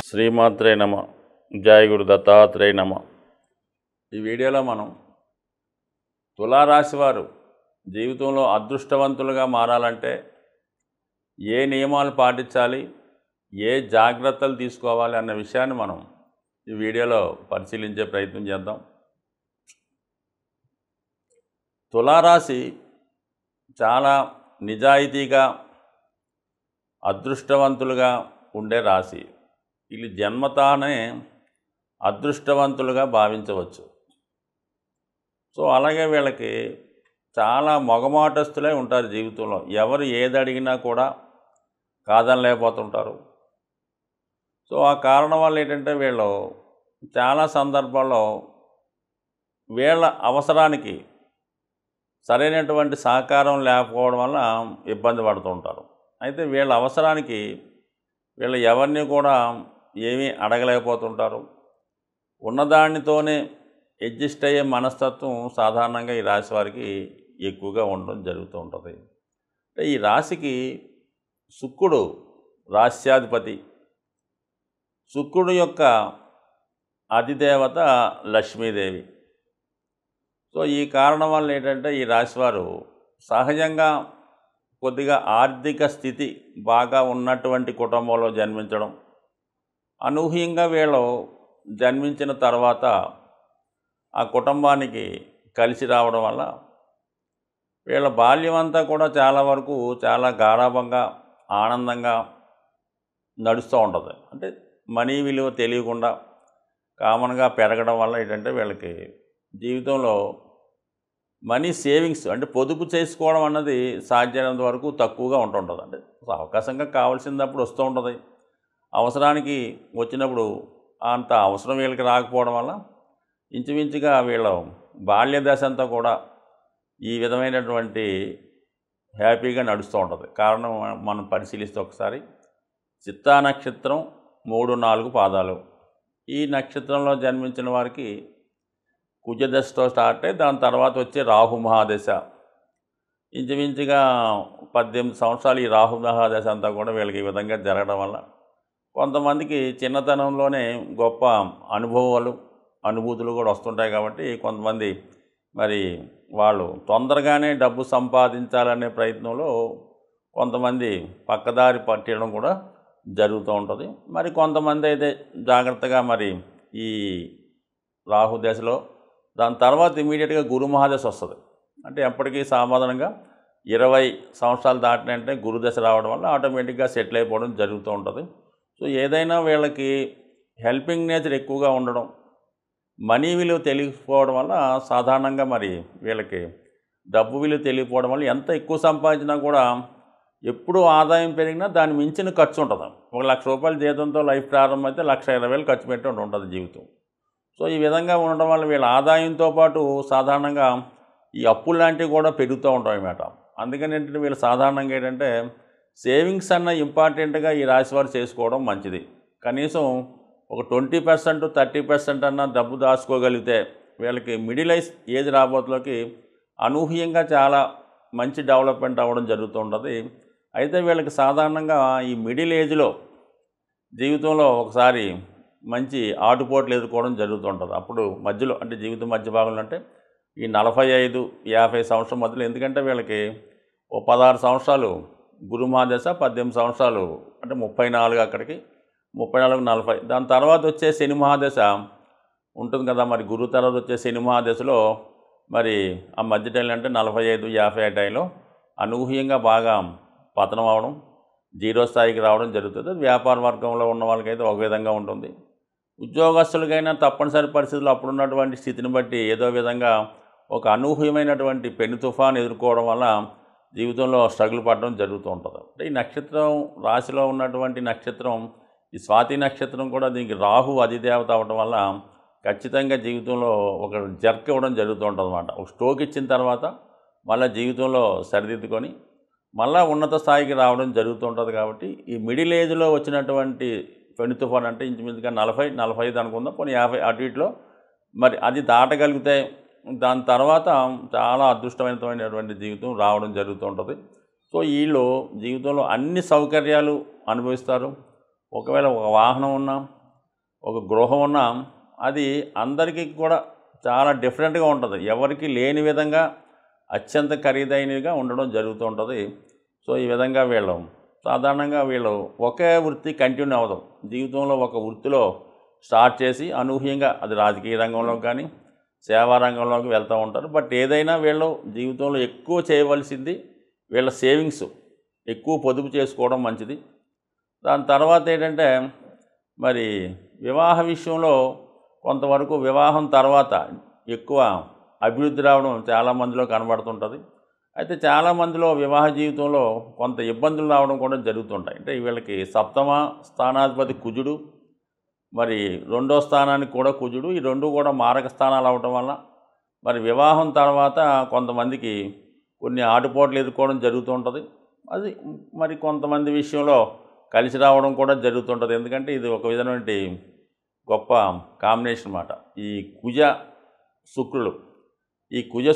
శ్రీమాత్రే నమ. జయ గురు దత్తాత్రేయ నమ. ఈ వీడియోలో మనం తులారాశి వారు జీవితంలో అదృష్టవంతులుగా మారాలంటే ఏ నియమాలు పాటించాలి, ఏ జాగ్రత్తలు తీసుకోవాలి అన్న విషయాన్ని మనం ఈ వీడియోలో పరిశీలించే ప్రయత్నం చేద్దాం. తులారాశి చాలా నిజాయితీగా అదృష్టవంతులుగా ఉండే రాశి. వీళ్ళు జన్మతానే అదృష్టవంతులుగా భావించవచ్చు. సో అలాగే వీళ్ళకి చాలా మొగమాటస్తులై ఉంటారు జీవితంలో. ఎవరు ఏది అడిగినా కూడా కాదనలేకపోతుంటారు. సో ఆ కారణం వల్ల ఏంటంటే వీళ్ళు చాలా సందర్భాల్లో వీళ్ళ అవసరానికి సరైనటువంటి సహకారం లేకపోవడం వల్ల ఇబ్బంది పడుతూ ఉంటారు. అయితే వీళ్ళ అవసరానికి వీళ్ళు ఎవరిని కూడా ఏమీ అడగలేకపోతుంటారు. ఉన్నదానితోనే అడ్జస్ట్ అయ్యే మనస్తత్వం సాధారణంగా ఈ రాశి వారికి ఎక్కువగా ఉండడం జరుగుతూ ఉంటుంది. అంటే ఈ రాశికి శుక్రుడు రాశ్యాధిపతి. శుక్రుడు యొక్క అధిదేవత లక్ష్మీదేవి. సో ఈ కారణం వల్ల ఏంటంటే ఈ రాశివారు సహజంగా కొద్దిగా ఆర్థిక స్థితి బాగా ఉన్నటువంటి కుటుంబంలో జన్మించడం, అనూహ్యంగా వీళ్ళు జన్మించిన తర్వాత ఆ కుటుంబానికి కలిసి రావడం వల్ల వీళ్ళ బాల్యం అంతా కూడా చాలా వరకు చాలా గారాభంగా ఆనందంగా నడుస్తూ ఉంటుంది. అంటే మనీ విలువ తెలియకుండా కామన్గా పెరగడం వల్ల ఏంటంటే వీళ్ళకి జీవితంలో మనీ సేవింగ్స్ అంటే పొదుపు చేసుకోవడం అన్నది సాధ్యమైనంత వరకు తక్కువగా ఉంటుంటుంది. అంటే అవకాశంగా కావాల్సినప్పుడు వస్తూ ఉంటుంది. అవసరానికి వచ్చినప్పుడు అంత అవసరం వీళ్ళకి రాకపోవడం వల్ల ఇంచుమించుగా వీళ్ళ బాల్య దశ అంతా కూడా ఈ విధమైనటువంటి హ్యాపీగా నడుస్తూ ఉంటుంది. కారణం మనం పరిశీలిస్తే ఒకసారి చిత్తా నక్షత్రం 3-4 పాదాలు. ఈ నక్షత్రంలో జన్మించిన వారికి కుజదశతో స్టార్ట్ అయ్యి దాని తర్వాత వచ్చే రాహు మహాదశ. ఇంచుమించుగా 18 సంవత్సరాలు ఈ రాహు మహాదశ అంతా కూడా వీళ్ళకి ఈ విధంగా జరగడం వల్ల కొంతమందికి చిన్నతనంలోనే గొప్ప అనుభూతులు కూడా వస్తుంటాయి. కాబట్టి కొంతమంది మరి వాళ్ళు తొందరగానే డబ్బు సంపాదించాలనే ప్రయత్నంలో కొంతమంది పక్కదారి పట్టడం కూడా జరుగుతూ ఉంటుంది. మరి కొంతమంది అయితే జాగ్రత్తగా మరి ఈ రాహు దశలో దాని తర్వాత ఇమీడియట్గా గురు మహాదశ వస్తుంది. అంటే ఎప్పటికీ సాధారణంగా 20 సంవత్సరాలు దాటినంటే గురుదశ రావడం వల్ల ఆటోమేటిక్గా సెటిల్ అయిపోవడం జరుగుతూ ఉంటుంది. సో ఏదైనా వీళ్ళకి హెల్పింగ్ నేచర్ ఎక్కువగా ఉండడం, మనీ విలువ తెలియకపోవడం వల్ల సాధారణంగా మరి వీళ్ళకి డబ్బు విలువ తెలియకపోవడం వల్ల ఎంత ఎక్కువ సంపాదించినా కూడా ఎప్పుడు ఆదాయం పెరిగినా దాన్ని మించిన ఖర్చు ఉంటుంది. 1,00,000 రూపాయల జీతంతో లైఫ్ ప్రారంభమైతే 1,20,000 ఖర్చు పెట్టి ఉంటుంది జీవితం. సో ఈ విధంగా ఉండడం వల్ల వీళ్ళ ఆదాయంతో పాటు సాధారణంగా ఈ అప్పులు లాంటివి కూడా పెరుగుతూ ఉంటాయి అన్నమాట. అందుకని ఏంటంటే వీళ్ళు సాధారణంగా ఏంటంటే సేవింగ్స్ అన్న ఇంపార్టెంట్గా ఈ రాశి వారు చేసుకోవడం మంచిది. కనీసం ఒక 20% 30% అన్న డబ్బు దాచుకోగలిగితే వీళ్ళకి మిడిల్ ఏజ్ రాబోతులకి అనూహ్యంగా చాలా మంచి డెవలప్మెంట్ అవ్వడం జరుగుతూ ఉంటుంది. అయితే వీళ్ళకి సాధారణంగా ఈ మిడిల్ ఏజ్లో జీవితంలో ఒకసారి మంచి ఆటుపోట్లు ఎదుర్కోవడం జరుగుతుంటుంది. అప్పుడు మధ్యలో అంటే జీవితం మధ్య భాగంలో అంటే ఈ 45-50 సంవత్సరం మధ్యలో, ఎందుకంటే వీళ్ళకి ఓ 16 సంవత్సరాలు గురు మహాదశ, 18 సంవత్సరాలు అంటే 34 అక్కడికి 34-40. దాని తర్వాత వచ్చే శని మహాదశ ఉంటుంది కదా. మరి గురు తర్వాత వచ్చే శని మహాదశలో మరి ఆ మధ్య టైంలో అంటే 45-50 టైంలో అనూహ్యంగా బాగా పతనం అవడం, జీరో స్థాయికి రావడం జరుగుతుంది. వ్యాపార వర్గంలో ఉన్న వాళ్ళకైతే ఒక విధంగా ఉంటుంది. ఉద్యోగస్తులకైనా తప్పనిసరి పరిస్థితుల్లో అప్పుడున్నటువంటి స్థితిని బట్టి ఏదో విధంగా ఒక అనూహ్యమైనటువంటి పెను తుఫాను ఎదుర్కోవడం వల్ల జీవితంలో స్ట్రగుల్ పడడం జరుగుతూ ఉంటుంది. అంటే ఈ నక్షత్రం రాశిలో ఉన్నటువంటి నక్షత్రం ఈ స్వాతి నక్షత్రం కూడా దీనికి రాహు అధిదేవత అవ్వడం వల్ల ఖచ్చితంగా జీవితంలో ఒక జర్క్ ఇవ్వడం జరుగుతూ ఉంటుంది అన్నమాట. ఒక స్ట్రోక్ ఇచ్చిన తర్వాత మళ్ళీ జీవితంలో సరిదిద్దుకొని మళ్ళీ ఉన్నత స్థాయికి రావడం జరుగుతూ ఉంటుంది. కాబట్టి ఈ మిడిల్ ఏజ్లో వచ్చినటువంటి పెను తుఫాన్ అంటే ఇంచుమించుగా 40-45 అనుకుందాం, పోనీ 50 అటు ఇటులో మరి అది దాటగలిగితే దాని తర్వాత చాలా అదృష్టమైనటువంటి జీవితం రావడం జరుగుతూ ఉంటుంది. సో వీళ్ళు జీవితంలో అన్ని సౌకర్యాలు అనుభవిస్తారు. ఒకవేళ ఒక వాహనం ఉన్నా, ఒక గృహం ఉన్న అది అందరికీ కూడా చాలా డిఫరెంట్గా ఉంటుంది. ఎవరికి లేని విధంగా అత్యంత ఖరీదైనవిగా ఉండడం జరుగుతూ ఉంటుంది. సో ఈ విధంగా సాధారణంగా వీళ్ళు ఒకే వృత్తి కంటిన్యూ అవ్వదు. జీవితంలో ఒక వృత్తిలో స్టార్ట్ చేసి అనూహ్యంగా అది రాజకీయ రంగంలోకి కానీ సేవా రంగంలోకి వెళ్తూ ఉంటారు. బట్ ఏదైనా వీళ్ళు జీవితంలో ఎక్కువ చేయవలసింది వీళ్ళ సేవింగ్స్ ఎక్కువ పొదుపు చేసుకోవడం మంచిది. దాని తర్వాత ఏంటంటే మరి వివాహ విషయంలో కొంతవరకు వివాహం తర్వాత ఎక్కువ అభివృద్ధి రావడం చాలామందిలో కనబడుతుంటుంది. అయితే చాలామందిలో వివాహ జీవితంలో కొంత ఇబ్బందులు రావడం కూడా జరుగుతుంటాయి. అంటే వీళ్ళకి సప్తమ స్థానాధిపతి కుజుడు, మరి రెండో స్థానానికి కూడా కుజుడు, ఈ రెండు కూడా మారక స్థానాలు అవడం వల్ల మరి వివాహం తర్వాత కొంతమందికి కొన్ని ఆటుపోట్లు ఎదుర్కోవడం జరుగుతూ ఉంటుంది. అది మరి కొంతమంది విషయంలో కలిసి రావడం కూడా జరుగుతుంటుంది. ఎందుకంటే ఇది ఒక విధమైన గొప్ప కాంబినేషన్ అన్నమాట. ఈ కుజ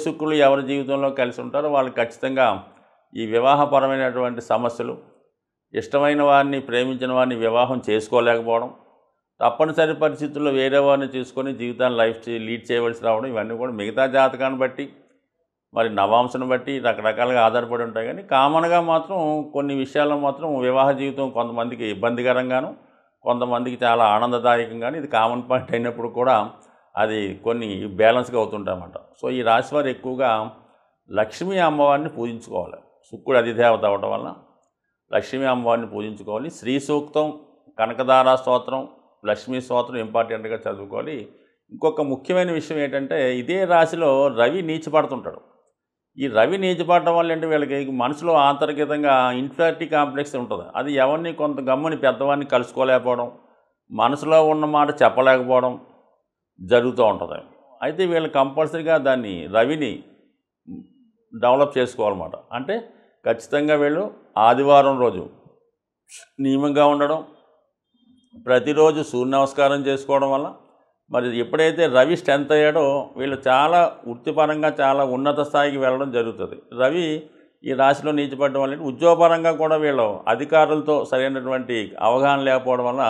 శుక్రులు ఎవరి జీవితంలో కలిసి ఉంటారో వాళ్ళు ఖచ్చితంగా ఈ వివాహపరమైనటువంటి సమస్యలు, ఇష్టమైన వారిని ప్రేమించిన వారిని వివాహం చేసుకోలేకపోవడం, తప్పనిసరి పరిస్థితుల్లో వేరే వారిని తీసుకొని జీవితాన్ని లీడ్ చేయవలసి రావడం, ఇవన్నీ కూడా మిగతా జాతకాన్ని బట్టి మరి నవాంశను బట్టి రకరకాలుగా ఆధారపడి ఉంటాయి. కానీ కామన్గా మాత్రం కొన్ని విషయాల్లో మాత్రం వివాహ జీవితం కొంతమందికి ఇబ్బందికరంగాను, కొంతమందికి చాలా ఆనందదాయకంగాను, ఇది కామన్ పాయింట్ అయినప్పుడు కూడా అది కొన్ని బ్యాలెన్స్గా అవుతుంటాయన్నమాట. సో ఈ రాశివారు ఎక్కువగా లక్ష్మీ అమ్మవారిని పూజించుకోవాలి. శుక్రుడు అధిదేవత అవడం వల్ల లక్ష్మీ అమ్మవారిని పూజించుకోవాలి. శ్రీ సూక్తం, కనకదార స్తోత్రం, లక్ష్మీ స్తోత్రం ఇంపార్టెంట్గా చదువుకోవాలి. ఇంకొక ముఖ్యమైన విషయం ఏంటంటే ఇదే రాశిలో రవి నీచపడుతుంటాడు. ఈ రవి నీచపడడం వల్ల అంటే వీళ్ళకి మనసులో ఆంతర్గతంగా ఇన్ఫీరియారిటీ కాంప్లెక్స్ ఉంటుంది. అది ఎవరిని కొంత గమ్ముని పెద్దవాడిని కలుసుకోలేకపోవడం, మనసులో ఉన్న మాట చెప్పలేకపోవడం జరుగుతూ ఉంటుంది. అయితే వీళ్ళు కంపల్సరీగా రవిని డెవలప్ చేసుకోవాలన్నమాట. అంటే ఖచ్చితంగా వీళ్ళు ఆదివారం రోజు నియమంగా ఉండడం, ప్రతిరోజు సూర్య నమస్కారం చేసుకోవడం వల్ల మరి ఎప్పుడైతే రవి స్ట్రెంత్ అయ్యాడో వీళ్ళు చాలా వృత్తిపరంగా చాలా ఉన్నత స్థాయికి వెళ్ళడం జరుగుతుంది. రవి ఈ రాశిలో నీచపడడం వల్ల ఉద్యోగపరంగా కూడా వీళ్ళు అధికారులతో సరైనటువంటి అవగాహన లేకపోవడం వల్ల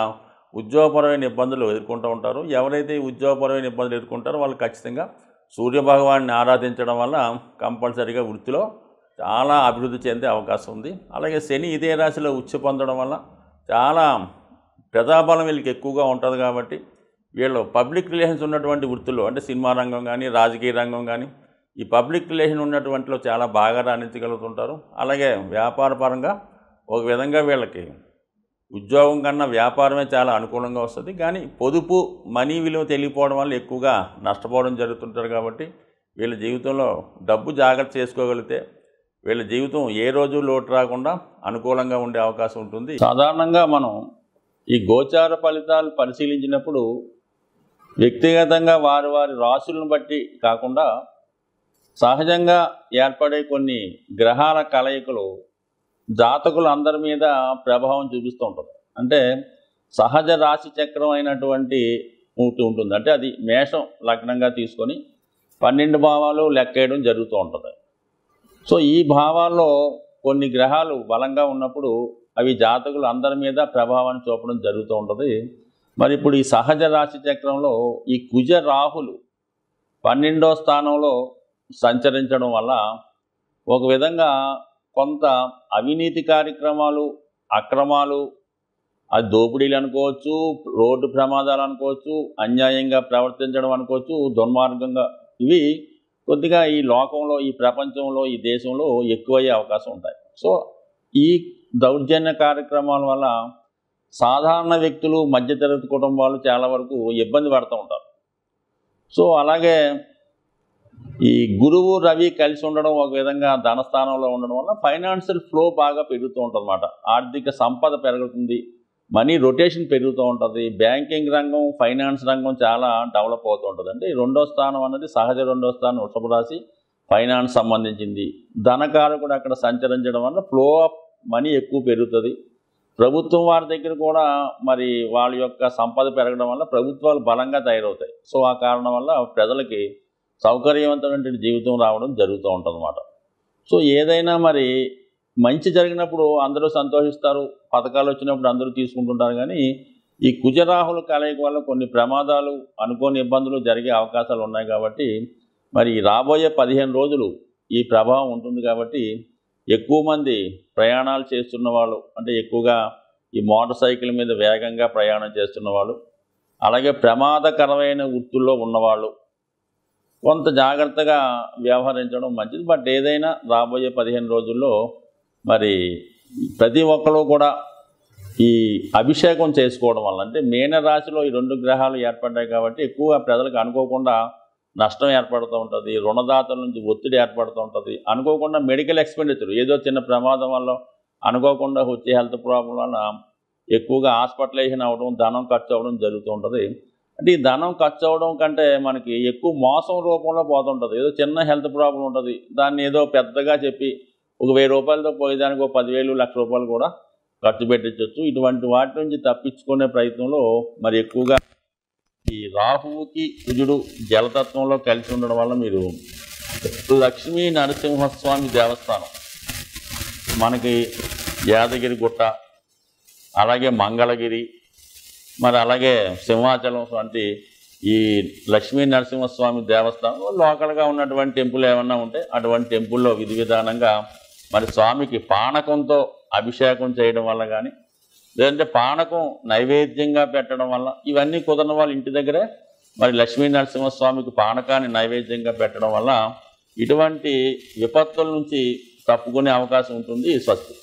ఉద్యోగపరమైన ఇబ్బందులు ఎదుర్కొంటూ ఉంటారు. ఎవరైతే ఉద్యోగపరమైన ఇబ్బందులు ఎదుర్కొంటారో వాళ్ళు ఖచ్చితంగా సూర్యభగవాన్ని ఆరాధించడం వల్ల కంపల్సరీగా వృత్తిలో చాలా అభివృద్ధి చెందే అవకాశం ఉంది. అలాగే శని ఇదే రాశిలో ఉచ్చ పొందడం వల్ల చాలా ప్రజాబలం వీళ్ళకి ఎక్కువగా ఉంటుంది. కాబట్టి వీళ్ళు పబ్లిక్ రిలేషన్స్ ఉన్నటువంటి వృత్తుల్లో అంటే సినిమా రంగం కానీ రాజకీయ రంగం కానీ ఈ పబ్లిక్ రిలేషన్ ఉన్నటువంటిలో చాలా బాగా రాణించగలుగుతుంటారు. అలాగే వ్యాపార పరంగా ఒక విధంగా వీళ్ళకి ఉద్యోగం కన్నా వ్యాపారమే చాలా అనుకూలంగా వస్తుంది. కానీ పొదుపు మనీ విలువ తెలియకపోవడం వల్ల ఎక్కువగా నష్టపోవడం జరుగుతుంటారు. కాబట్టి వీళ్ళ జీవితంలో డబ్బు జాగ్రత్త చేసుకోగలిగితే వీళ్ళ జీవితం ఏ రోజు లోటు రాకుండా అనుకూలంగా ఉండే అవకాశం ఉంటుంది. సాధారణంగా మనం ఈ గోచార ఫలితాలు పరిశీలించినప్పుడు వ్యక్తిగతంగా వారి రాశులను బట్టి కాకుండా సహజంగా ఏర్పడే కొన్ని గ్రహాల కలయికలు జాతకులు అందరి మీద ప్రభావం చూపిస్తూ ఉంటుంది. అంటే సహజ రాశి చక్రం అయినటువంటి ఉంటుంది. అంటే అది మేషం లగ్నంగా తీసుకొని 12 భావాలు లెక్కేయడం జరుగుతూ ఉంటుంది. సో ఈ భావాల్లో కొన్ని గ్రహాలు బలంగా ఉన్నప్పుడు అవి జాతకులు అందరి మీద ప్రభావాన్ని చూపడం జరుగుతూ ఉంటుంది. మరి ఇప్పుడు ఈ సహజ రాశి చక్రంలో ఈ కుజ రాహులు 12వ స్థానంలో సంచరించడం వల్ల ఒక విధంగా కొంత అవినీతి కార్యక్రమాలు, అక్రమాలు, అది దోపిడీలు అనుకోవచ్చు, రోడ్డు ప్రమాదాలు అనుకోవచ్చు, అన్యాయంగా ప్రవర్తించడం అనుకోవచ్చు, దుర్మార్గంగా ఇవి కొద్దిగా ఈ లోకంలో, ఈ ప్రపంచంలో, ఈ దేశంలో ఎక్కువయ్యే అవకాశం ఉంటాయి. సో ఈ దౌర్జన్య కార్యక్రమాల వల్ల సాధారణ వ్యక్తులు, మధ్యతరగతి కుటుంబాలు చాలా వరకు ఇబ్బంది పడుతూ ఉంటారు. సో అలాగే ఈ గురువు రవి కలిసి ఉండడం ఒక విధంగా ధనస్థానంలో ఉండడం వల్ల ఫైనాన్షియల్ ఫ్లో బాగా పెరుగుతూ ఉంటుంది అన్నమాట. ఆర్థిక సంపద పెరుగుతుంది, మనీ రొటేషన్ పెరుగుతూ ఉంటుంది. బ్యాంకింగ్ రంగం, ఫైనాన్స్ రంగం చాలా డెవలప్ అవుతూ ఉంటుంది. అంటే రెండో స్థానం అన్నది సహజ రెండో స్థానం వృషభ రాశి, ఫైనాన్స్ సంబంధించింది. ధనకారకుడు అక్కడ సంచరించడం వల్ల ఫ్లో ఆఫ్ మనీ ఎక్కువ పెరుగుతుంది. ప్రభుత్వం వారి దగ్గర కూడా మరి వాళ్ళ యొక్క సంపద పెరగడం వల్ల ప్రభుత్వాలు బలంగా తయారవుతాయి. సో ఆ కారణం వల్ల ప్రజలకి సౌకర్యవంతమైన జీవితం రావడం జరుగుతూ ఉంటుంది అన్నమాట. సో ఏదైనా మరి మంచి జరిగినప్పుడు అందరూ సంతోషిస్తారు, పథకాలు వచ్చినప్పుడు అందరూ తీసుకుంటుంటారు. కానీ ఈ కుజరాహుల కలయిక వల్ల కొన్ని ప్రమాదాలు, అనుకోని ఇబ్బందులు జరిగే అవకాశాలు ఉన్నాయి కాబట్టి మరి రాబోయే 15 రోజులు ఈ ప్రభావం ఉంటుంది కాబట్టి ఎక్కువ మంది ప్రయాణాలు చేస్తున్న వాళ్ళు, అంటే ఎక్కువగా ఈ మోటార్ సైకిల్ మీద వేగంగా ప్రయాణం చేస్తున్న వాళ్ళు, అలాగే ప్రమాదకరమైన వృత్తుల్లో ఉన్నవాళ్ళు కొంత జాగ్రత్తగా వ్యవహరించడం మంచిది. బట్ ఏదైనా రాబోయే 15 రోజుల్లో మరి ప్రతి ఒక్కరు కూడా ఈ అభిషేకం చేసుకోవడం వల్ల, అంటే మీనరాశిలో ఈ 2 గ్రహాలు ఏర్పడ్డాయి కాబట్టి ఎక్కువగా ప్రజలకు అనుకోకుండా నష్టం ఏర్పడుతూ ఉంటుంది, రుణదాతల నుంచి ఒత్తిడి ఏర్పడుతూ ఉంటుంది, అనుకోకుండా మెడికల్ ఎక్స్పెండిచర్ ఏదో చిన్న ప్రమాదం వల్ల అనుకోకుండా వచ్చే హెల్త్ ప్రాబ్లం వల్ల ఎక్కువగా హాస్పిటలైజేషన్ అవ్వడం, ధనం ఖర్చు అవ్వడం జరుగుతూ ఉంటుంది. అంటే ఈ ధనం ఖర్చు అవ్వడం కంటే మనకి ఎక్కువ మోసం రూపంలో పోతుంటుంది. ఏదో చిన్న హెల్త్ ప్రాబ్లం ఉంటుంది, దాన్ని ఏదో పెద్దగా చెప్పి ఒక 1000 రూపాయలతో పోయేదానికి ఒక 10,000, 1,00,000 రూపాయలు కూడా ఖర్చు పెట్టించవచ్చు. ఇటువంటి వాటి నుంచి తప్పించుకునే ప్రయత్నంలో మరి ఎక్కువగా ఈ రాహువుకి కుజుడు జలతత్వంలో కలిసి ఉండడం వల్ల మీరు లక్ష్మీ నరసింహస్వామి దేవస్థానం మనకి యాదగిరి గుట్ట, అలాగే మంగళగిరి, మరి అలాగే సింహాచలం వంటి ఈ లక్ష్మీ నరసింహస్వామి దేవస్థానంలో లోకల్గా ఉన్నటువంటి టెంపుల్ ఏమన్నా ఉంటే అటువంటి టెంపుల్లో విధి విధానంగా మరి స్వామికి పానకంతో అభిషేకం చేయడం వల్ల కానీ, లేదంటే పానకం నైవేద్యంగా పెట్టడం వల్ల, ఇవన్నీ కుదరని వాళ్ళు ఇంటి దగ్గరే మరి లక్ష్మీ నరసింహస్వామికి పానకాన్ని నైవేద్యంగా పెట్టడం వల్ల ఇటువంటి విపత్తుల నుంచి తప్పుకునే అవకాశం ఉంటుంది. స్వస్తి.